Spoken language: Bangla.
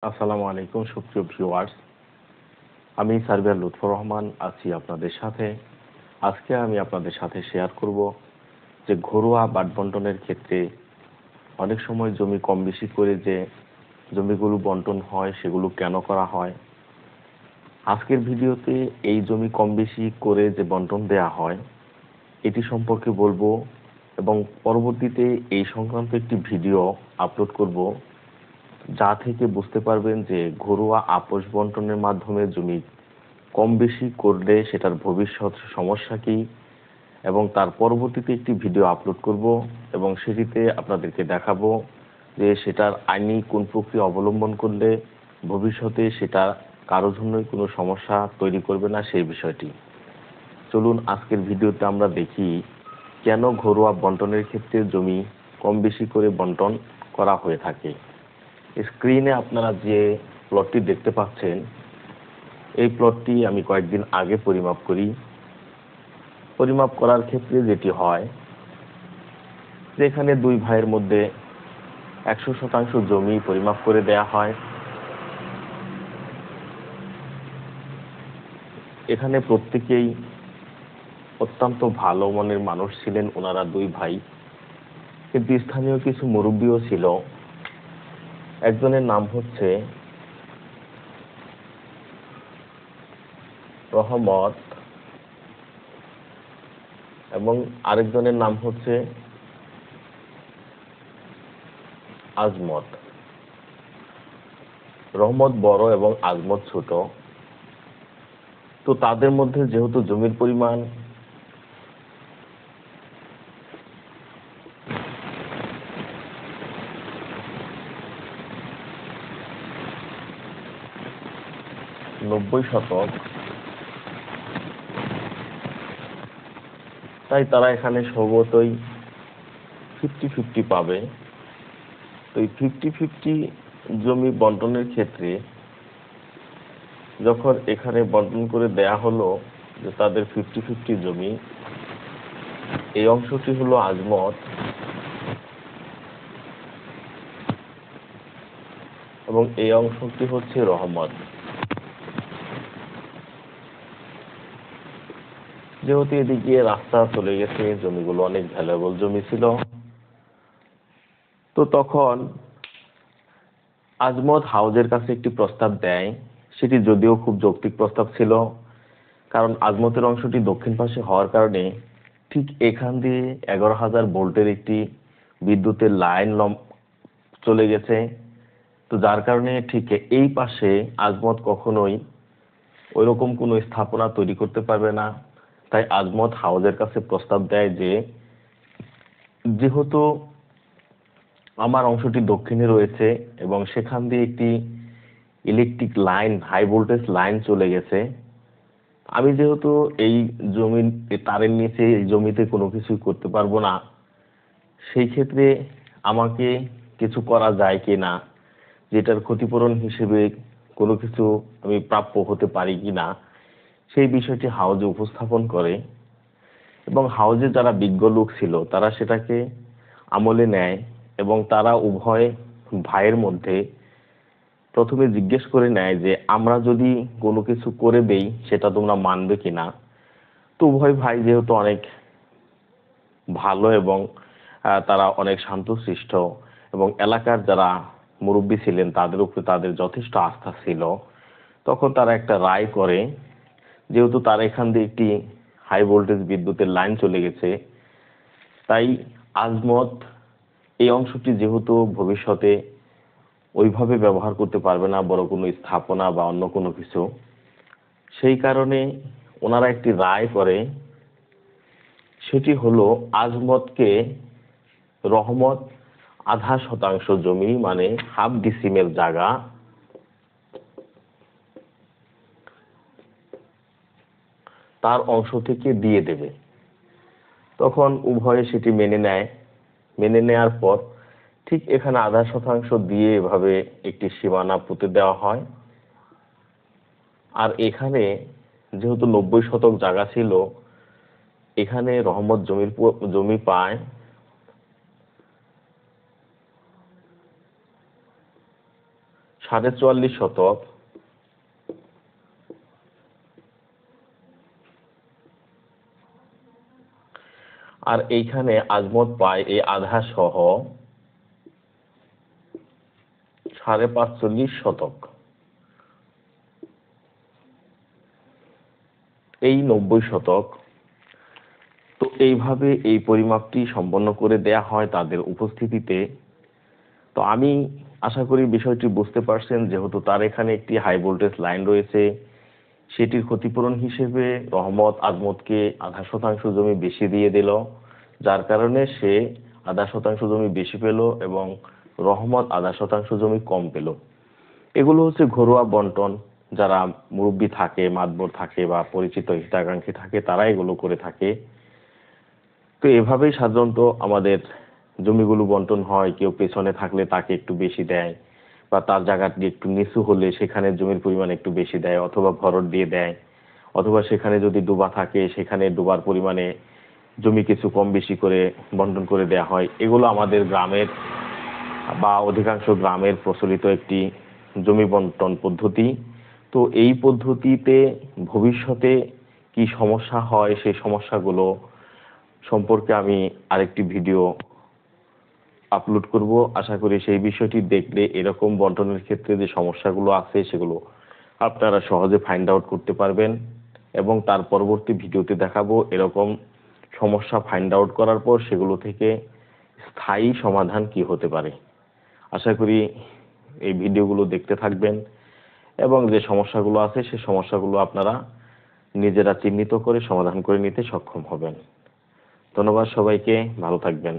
আসসালামু আলাইকুম সুপ্রিয় ভিউয়ার্স, আমি সার্ভেয়ার লুৎফর রহমান আছি আপনাদের সাথে। আজকে আমি আপনাদের সাথে শেয়ার করব যে ঘরোয়া বাট বন্টনের ক্ষেত্রে অনেক সময় জমি কম বেশি করে যে জমিগুলো বন্টন হয় সেগুলো কেন করা হয়। আজকের ভিডিওতে এই জমি কম বেশি করে যে বন্টন দেয়া হয় এটি সম্পর্কে বলবো এবং পরবর্তীতে এই সংক্রান্ত একটি ভিডিও আপলোড করব, যা থেকে বুঝতে পারবেন যে ঘরোয়া আপোষ বন্টনের মাধ্যমে জমি কম বেশি করলে সেটার ভবিষ্যৎ সমস্যা কি, এবং তার পরবর্তীতে একটি ভিডিও আপলোড করব এবং সেটিতে আপনাদেরকে দেখাবো যে সেটার আইনি কোন প্রক্রিয়া অবলম্বন করলে ভবিষ্যতে সেটা কারোর জন্যই কোনো সমস্যা তৈরি করবে না সেই বিষয়টি। চলুন আজকের ভিডিওতে আমরা দেখি কেন ঘরোয়া বন্টনের ক্ষেত্রে জমি কম বেশি করে বন্টন করা হয়ে থাকে। স্ক্রিনে আপনারা যে প্লটটি দেখতে পাচ্ছেন এই প্লটটি আমি কয়েকদিন আগে পরিমাপ করি। পরিমাপ করার ক্ষেত্রে যেটি হয় যে এখানে দুই ভাইয়ের মধ্যে 100% জমি পরিমাপ করে দেয়া হয়। এখানে প্রত্যেকেই অত্যন্ত ভালো মনের মানুষ ছিলেন ওনারা দুই ভাই, কিন্তু স্থানীয় কিছু মুরব্বীও ছিল। একজনের নাম হচ্ছে রহমত এবং আরেকজনের নাম হচ্ছে আজমত। রহমত বড় এবং আজমত ছোট। তো তাদের মধ্যে যেহেতু জমির পরিমাণ নব্বই শতক, তাই তারা এখানে স্বভাবতই 50-50 পাবে। তো এই 50-50 জমি বন্টনের ক্ষেত্রে যখন এখানে বন্টন করে দেয়া হলো যে তাদের 50-50 জমি, এই অংশটি হলো আজমত এবং এই অংশটি হচ্ছে রহমত। যেহেতু এদিকে রাস্তা চলে গেছে, জমিগুলো অনেক ভ্যালুয়েবল জমি ছিল, তো তখন আজমত হাউজের কাছে একটি প্রস্তাব দেয়। সেটি যদিও খুব যৌক্তিক প্রস্তাব ছিল, কারণ আজমতের অংশটি দক্ষিণ পাশে হওয়ার কারণে ঠিক এখান দিয়ে 11,000 ভোল্টের একটি বিদ্যুতের লাইন চলে গেছে। তো যার কারণে ঠিক এই পাশে আজমত কখনোই ওইরকম কোনো স্থাপনা তৈরি করতে পারবে না। তাই আজমত হাউজের কাছে প্রস্তাব দেয় যে যেহেতু আমার অংশটি দক্ষিণে রয়েছে এবং সেখান দিয়ে একটি electric line, high voltage line চলে গেছে, আমি যেহেতু এই জমির তারের নিচে এই জমিতে কোনো কিছুই করতে পারবো না, সেই ক্ষেত্রে আমাকে কিছু করা যায় কি না, যেটার ক্ষতিপূরণ হিসেবে কোনো কিছু আমি প্রাপ্য হতে পারি কি না, সেই বিষয়টি হাউজে উপস্থাপন করে। এবং হাউজে যারা বিজ্ঞ লোক ছিল তারা সেটাকে আমলে নেয় এবং তারা উভয় ভাইয়ের মধ্যে প্রথমে জিজ্ঞেস করে নেয় যে আমরা যদি কোনো কিছু করে দেই সেটা তোমরা মানবে কিনা। তো উভয় ভাই যেহেতু অনেক ভালো এবং তারা অনেক শান্তশিষ্ট এবং এলাকার যারা মুরব্বী ছিলেন তাদের উপরে তাদের যথেষ্ট আস্থা ছিল, তখন তারা একটা রায় করে, যেহেতু তার এখান দিয়ে একটি হাই ভোল্টেজ বিদ্যুতের লাইন চলে গেছে, তাই আজমত এই অংশটি যেহেতু ভবিষ্যতে ওইভাবে ব্যবহার করতে পারবে না, বড় কোনো স্থাপনা বা অন্য কোনো কিছু, সেই কারণে ওনারা একটি রায় করে। সেটি হলো আজমতকে রহমত 0.5% জমি মানে হাফ ডিসিমেল জায়গা তার অংশ থেকে দিয়ে দেবে। তখন উভয়ে সেটি মেনে নেয়। মেনে নেয়ার পর ঠিক এখানে 0.5% দিয়ে এভাবে একটি সীমানা পুঁতে দেওয়া হয়। আর এখানে যেহেতু 90 শতক জায়গা ছিল, এখানে রহমত জমি পায় 44.5 শতক, আর এইখানে আজমত পায় এই আধা সহ 45.5 শতক, এই 90 শতক। তো এইভাবে এই পরিমাপটি সম্পন্ন করে দেয়া হয় তাদের উপস্থিতিতে। তো আমি আশা করি বিষয়টি বুঝতে পারছেন, যেহেতু তার এখানে একটি হাই ভোল্টেজ লাইন রয়েছে, সেটির ক্ষতিপূরণ হিসেবে রহমত আজমতকে 0.5 জমি বেশি দিয়ে দিল, যার কারণে সে 0.5 জমি বেশি পেল এবং রহমত 0.5 জমি কম পেল। এগুলো হচ্ছে ঘরোয়া বন্টন। যারা মুরব্বী থাকে, মাতবর থাকে বা পরিচিত হিতাকাঙ্ক্ষী থাকে, তারা এগুলো করে থাকে। তো এভাবেই সাধারণত আমাদের জমিগুলো বন্টন হয়। কেউ পেছনে থাকলে তাকে একটু বেশি দেয়, বা তার জায়গাটি একটু নিচু হলে সেখানে জমির পরিমাণ একটু বেশি দেয়, অথবা ভরট দিয়ে দেয়, অথবা সেখানে যদি ডোবা থাকে সেখানে ডোবার পরিমাণে জমি কিছু কম বেশি করে বন্টন করে দেয়া হয়। এগুলো আমাদের গ্রামের বা অধিকাংশ গ্রামের প্রচলিত একটি জমি বন্টন পদ্ধতি। তো এই পদ্ধতিতে ভবিষ্যতে কি সমস্যা হয়, সেই সমস্যাগুলো সম্পর্কে আমি আরেকটি ভিডিও আপলোড করব। আশা করি সেই বিষয়টি দেখলে এরকম বন্টনের ক্ষেত্রে যে সমস্যাগুলো আছে সেগুলো আপনারা সহজে ফাইন্ড আউট করতে পারবেন, এবং তার পরবর্তী ভিডিওতে দেখাবো এরকম সমস্যা ফাইন্ড আউট করার পর সেগুলো থেকে স্থায়ী সমাধান কি হতে পারে। আশা করি এই ভিডিওগুলো দেখতে থাকবেন এবং যে সমস্যাগুলো আছে সেই সমস্যাগুলো আপনারা নিজেরা চিহ্নিত করে সমাধান করে নিতে সক্ষম হবেন। ধন্যবাদ সবাইকে, ভালো থাকবেন।